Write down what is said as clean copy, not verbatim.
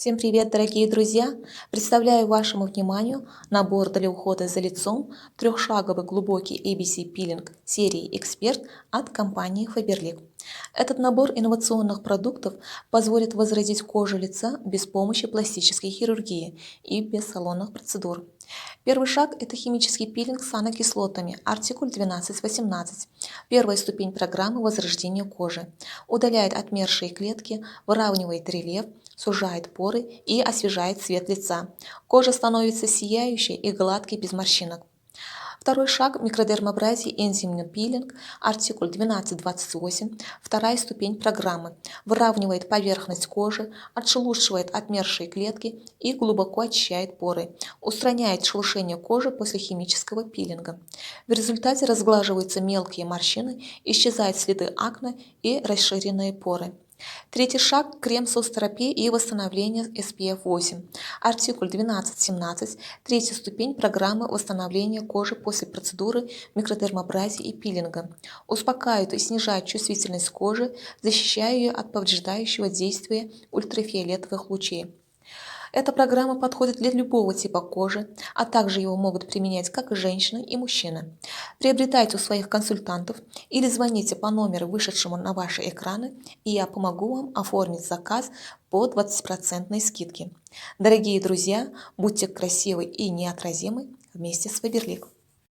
Всем привет, дорогие друзья! Представляю вашему вниманию набор для ухода за лицом трехшаговый глубокий ABC пилинг серии «Эксперт» от компании Faberlic. Этот набор инновационных продуктов позволит возродить кожу лица без помощи пластической хирургии и без салонных процедур. Первый шаг – это химический пилинг с анокислотами артикуль 1218. Первая ступень программы возрождения кожи. Удаляет отмершие клетки, выравнивает рельеф, сужает поры и освежает цвет лица. Кожа становится сияющей и гладкой без морщинок. Второй шаг – микродермабразии энзимный пилинг, артикуль 1228, вторая ступень программы. Выравнивает поверхность кожи, отшелушивает отмершие клетки и глубоко очищает поры. Устраняет шелушение кожи после химического пилинга. В результате разглаживаются мелкие морщины, исчезают следы акне и расширенные поры. Третий шаг – крем соцтерапии и восстановление SPF 8. Артикуль 1217. Третья ступень программы восстановления кожи после процедуры микродермабразии и пилинга. Успокаивает и снижает чувствительность кожи, защищая ее от повреждающего действия ультрафиолетовых лучей. Эта программа подходит для любого типа кожи, а также его могут применять как и женщины, и мужчины. Приобретайте у своих консультантов или звоните по номеру, вышедшему на ваши экраны, и я помогу вам оформить заказ по 20% скидке. Дорогие друзья, будьте красивы и неотразимы вместе с Faberlic.